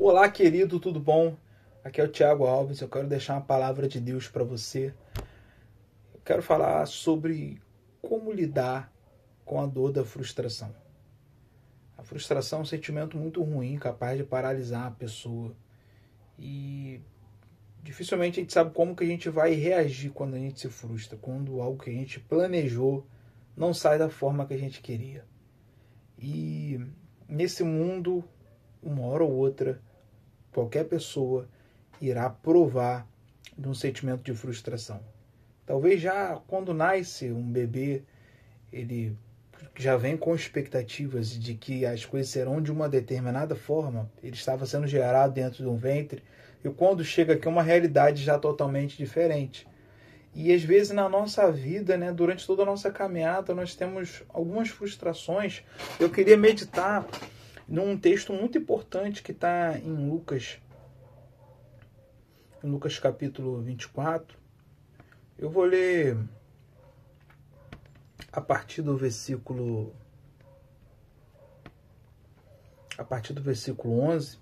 Olá, querido, tudo bom? Aqui é o Thiago Alves, eu quero deixar uma palavra de Deus para você. Eu quero falar sobre como lidar com a dor da frustração. A frustração é um sentimento muito ruim, capaz de paralisar a pessoa. E dificilmente a gente sabe como que a gente vai reagir quando a gente se frustra, quando algo que a gente planejou não sai da forma que a gente queria. E nesse mundo, uma hora ou outra, qualquer pessoa irá provar de um sentimento de frustração. Talvez já quando nasce um bebê, ele já vem com expectativas de que as coisas serão de uma determinada forma. Ele estava sendo gerado dentro de um ventre e quando chega aqui é uma realidade já totalmente diferente. E às vezes na nossa vida, durante toda a nossa caminhada, nós temos algumas frustrações. Eu queria meditar num texto muito importante que está em Lucas capítulo 24. Eu vou ler a partir do versículo 11.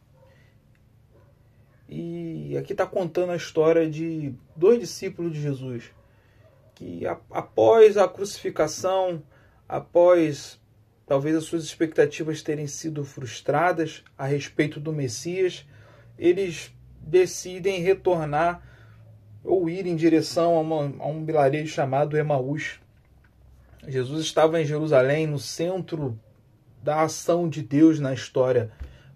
E aqui está contando a história de dois discípulos de Jesus que após a crucificação, após talvez as suas expectativas terem sido frustradas a respeito do Messias, eles decidem retornar ou ir em direção a um vilarejo chamado Emaús. Jesus estava em Jerusalém, no centro da ação de Deus na história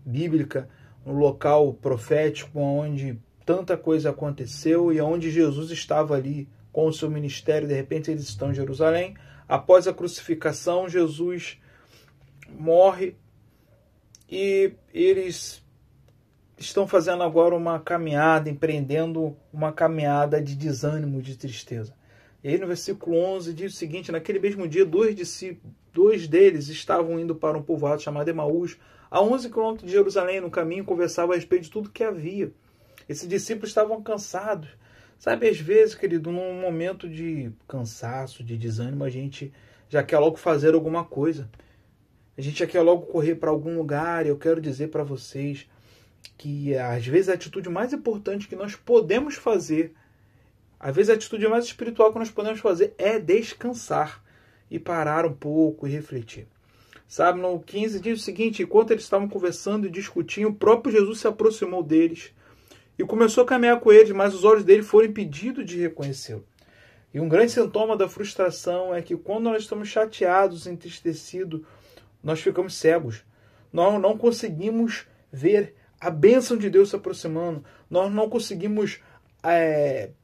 bíblica, no local profético onde tanta coisa aconteceu e onde Jesus estava ali com o seu ministério. De repente eles estão em Jerusalém. Após a crucificação, Jesus morre e eles estão fazendo agora uma caminhada, empreendendo uma caminhada de desânimo, de tristeza. E aí no versículo 11 diz o seguinte: naquele mesmo dia, dois deles estavam indo para um povoado chamado Emaús, a 11 quilômetros de Jerusalém. No caminho conversavam a respeito de tudo que havia. Esses discípulos estavam cansados. Sabe, às vezes, querido, num momento de cansaço, de desânimo, a gente já quer logo fazer alguma coisa. A gente já quer logo correr para algum lugar. E eu quero dizer para vocês que às vezes a atitude mais importante que nós podemos fazer, às vezes a atitude mais espiritual que nós podemos fazer é descansar e parar um pouco e refletir. Sabe, no 15 diz o seguinte: enquanto eles estavam conversando e discutindo, o próprio Jesus se aproximou deles e começou a caminhar com eles, mas os olhos dele foram impedidos de reconhecê-lo. E um grande sintoma da frustração é que quando nós estamos chateados, entristecidos, nós ficamos cegos. Nós não conseguimos ver a bênção de Deus se aproximando. Nós não conseguimos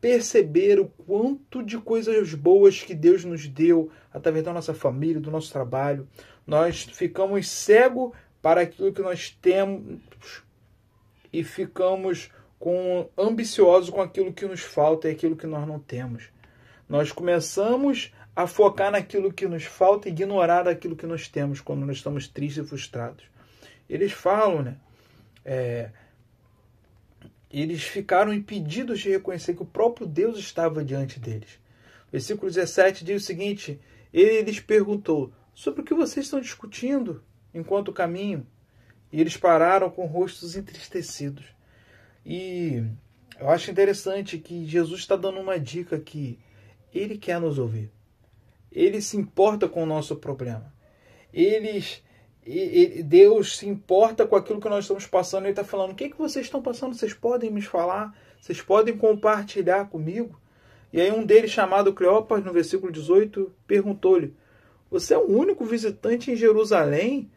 perceber o quanto de coisas boas que Deus nos deu através da nossa família, do nosso trabalho. Nós ficamos cegos para aquilo que nós temos e ficamos ambiciosos com aquilo que nos falta e aquilo que nós não temos. Nós começamos a focar naquilo que nos falta e ignorar aquilo que nós temos quando nós estamos tristes e frustrados. Eles falam, eles ficaram impedidos de reconhecer que o próprio Deus estava diante deles. Versículo 17 diz o seguinte: ele lhes perguntou: sobre o que vocês estão discutindo enquanto caminham? E eles pararam com rostos entristecidos. E eu acho interessante que Jesus está dando uma dica que ele quer nos ouvir. Ele se importa com o nosso problema. Deus se importa com aquilo que nós estamos passando. Ele está falando: o que vocês estão passando? Vocês podem me falar? Vocês podem compartilhar comigo? E aí um deles, chamado Cleopas, no versículo 18, perguntou-lhe: você é o único visitante em Jerusalém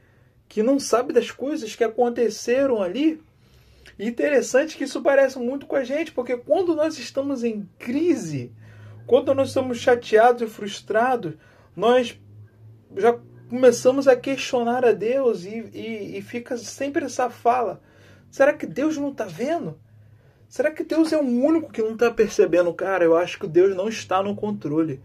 que não sabe das coisas que aconteceram ali? E interessante que isso parece muito com a gente, porque quando nós estamos em crise, quando nós estamos chateados e frustrados, nós já começamos a questionar a Deus e fica sempre essa fala: será que Deus não está vendo? Será que Deus é o único que não está percebendo? Cara, eu acho que Deus não está no controle.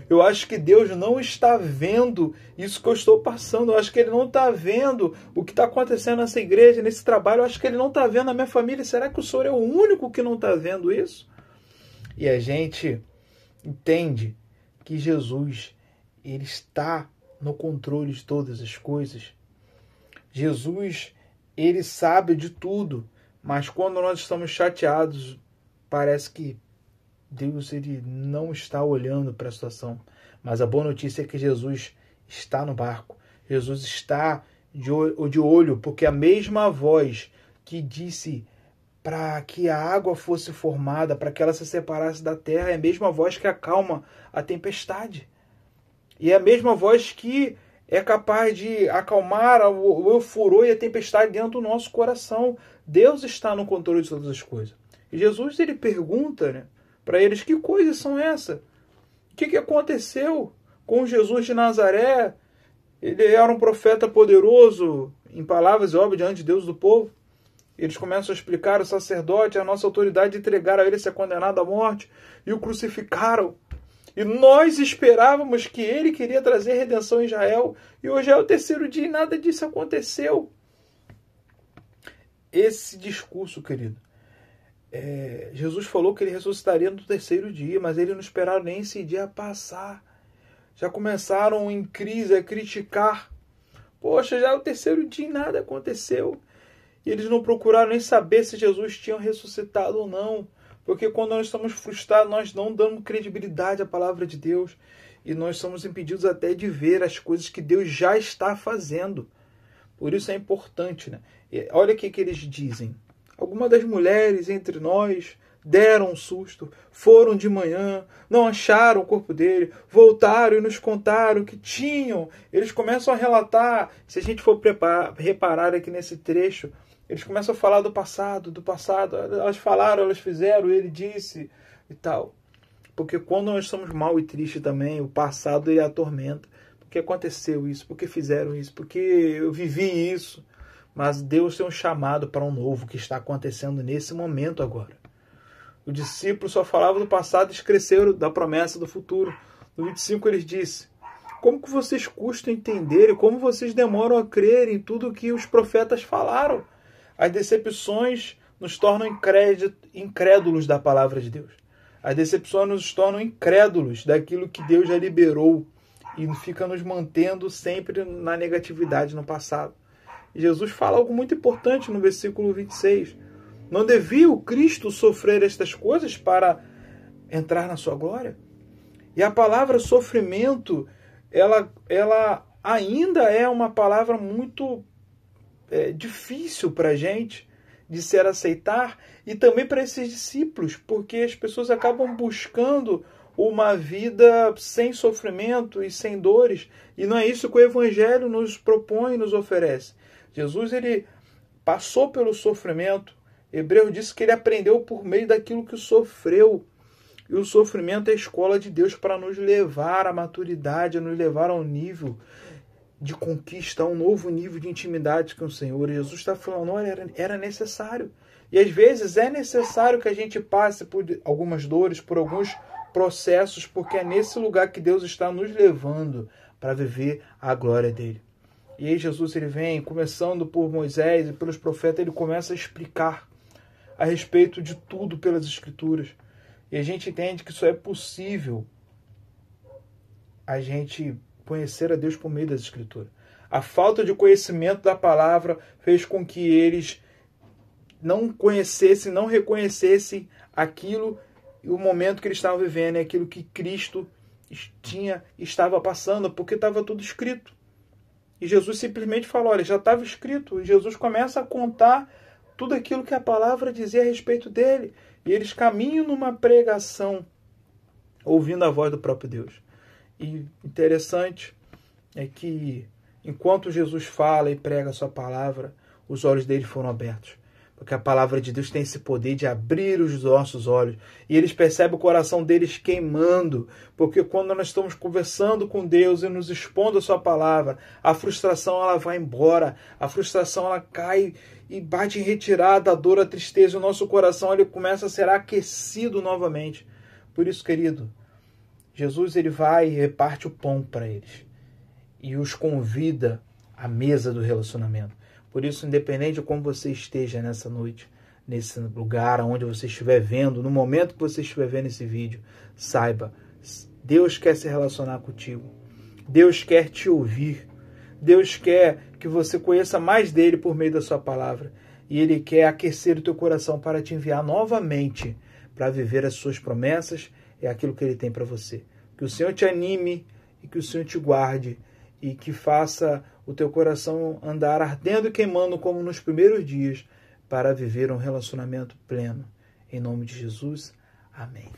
Eu acho que Deus não está vendo isso que eu estou passando. Eu acho que Ele não está vendo o que está acontecendo nessa igreja, nesse trabalho. Eu acho que Ele não está vendo a minha família. Será que o Senhor é o único que não está vendo isso? E a gente entende que Jesus, Ele está no controle de todas as coisas. Jesus, Ele sabe de tudo. Mas quando nós estamos chateados, parece que Deus ele não está olhando para a situação. Mas a boa notícia é que Jesus está no barco. Jesus está de olho, porque a mesma voz que disse para que a água fosse formada, para que ela se separasse da terra, é a mesma voz que acalma a tempestade. E é a mesma voz que é capaz de acalmar o furor e a tempestade dentro do nosso coração. Deus está no controle de todas as coisas. E Jesus ele pergunta, né, para eles, que coisas são essas? O que aconteceu com Jesus de Nazaré? Ele era um profeta poderoso, em palavras e obras, diante de Deus do povo. Eles começam a explicar: o sacerdote, a nossa autoridade, entregaram a ele ser condenado à morte e o crucificaram. E nós esperávamos que ele queria trazer redenção a Israel, e hoje é o terceiro dia e nada disso aconteceu. Esse discurso, querido, Jesus falou que ele ressuscitaria no terceiro dia, mas ele não esperaram nem esse dia passar. Já começaram em crise a criticar. Poxa, já é o terceiro dia e nada aconteceu. E eles não procuraram nem saber se Jesus tinha ressuscitado ou não. Porque quando nós estamos frustrados, nós não damos credibilidade à palavra de Deus. E nós somos impedidos até de ver as coisas que Deus já está fazendo. Por isso é importante, né? E olha o que eles dizem. Algumas das mulheres entre nós deram um susto, foram de manhã, não acharam o corpo dele, voltaram e nos contaram que tinham. Eles começam a relatar, se a gente for reparar aqui nesse trecho, eles começam a falar do passado, elas falaram, elas fizeram, ele disse e tal. Porque quando nós estamos mal e tristes também, o passado ele atormenta. Porque aconteceu isso, porque fizeram isso, porque eu vivi isso. Mas Deus tem um chamado para um novo que está acontecendo nesse momento agora. O discípulo só falava do passado e esqueceram da promessa do futuro. No 25 ele disse: como que vocês custam entender e como vocês demoram a crer em tudo o que os profetas falaram? As decepções nos tornam incrédulos da palavra de Deus. As decepções nos tornam incrédulos daquilo que Deus já liberou e fica nos mantendo sempre na negatividade no passado. E Jesus fala algo muito importante no versículo 26. Não devia o Cristo sofrer estas coisas para entrar na sua glória? E a palavra sofrimento, ela ainda é uma palavra muito difícil para a gente de ser aceitar, e também para esses discípulos, porque as pessoas acabam buscando uma vida sem sofrimento e sem dores, e não é isso que o Evangelho nos propõe e nos oferece. Jesus ele passou pelo sofrimento. Hebreus disse que ele aprendeu por meio daquilo que sofreu. E o sofrimento é a escola de Deus para nos levar à maturidade, a nos levar a um nível de conquista, a um novo nível de intimidade com o Senhor. E Jesus está falando, olha, era necessário. E às vezes é necessário que a gente passe por algumas dores, por alguns processos, porque é nesse lugar que Deus está nos levando para viver a glória dele. E aí Jesus ele vem, começando por Moisés e pelos profetas, ele começa a explicar a respeito de tudo pelas Escrituras. E a gente entende que só é possível a gente conhecer a Deus por meio das Escrituras. A falta de conhecimento da palavra fez com que eles não conhecessem, não reconhecessem aquilo e o momento que eles estavam vivendo, aquilo que Cristo estava passando, porque estava tudo escrito. E Jesus simplesmente falou, olha, já estava escrito. E Jesus começa a contar tudo aquilo que a palavra dizia a respeito dele. E eles caminham numa pregação, ouvindo a voz do próprio Deus. E interessante é que, enquanto Jesus fala e prega a sua palavra, os olhos dele foram abertos. Porque a palavra de Deus tem esse poder de abrir os nossos olhos. E eles percebem o coração deles queimando. Porque quando nós estamos conversando com Deus e nos expondo a sua palavra, a frustração ela vai embora. A frustração ela cai e bate em retirada, a dor, a tristeza. O nosso coração ele começa a ser aquecido novamente. Por isso, querido, Jesus ele vai e reparte o pão para eles. E os convida à mesa do relacionamento. Por isso, independente de como você esteja nessa noite, nesse lugar onde você estiver vendo, no momento que você estiver vendo esse vídeo, saiba, Deus quer se relacionar contigo. Deus quer te ouvir. Deus quer que você conheça mais dele por meio da sua palavra. e Ele quer aquecer o teu coração para te enviar novamente para viver as suas promessas, é aquilo que Ele tem para você. Que o Senhor te anime e que o Senhor te guarde e que faça o teu coração andar ardendo e queimando como nos primeiros dias para viver um relacionamento pleno. Em nome de Jesus, amém.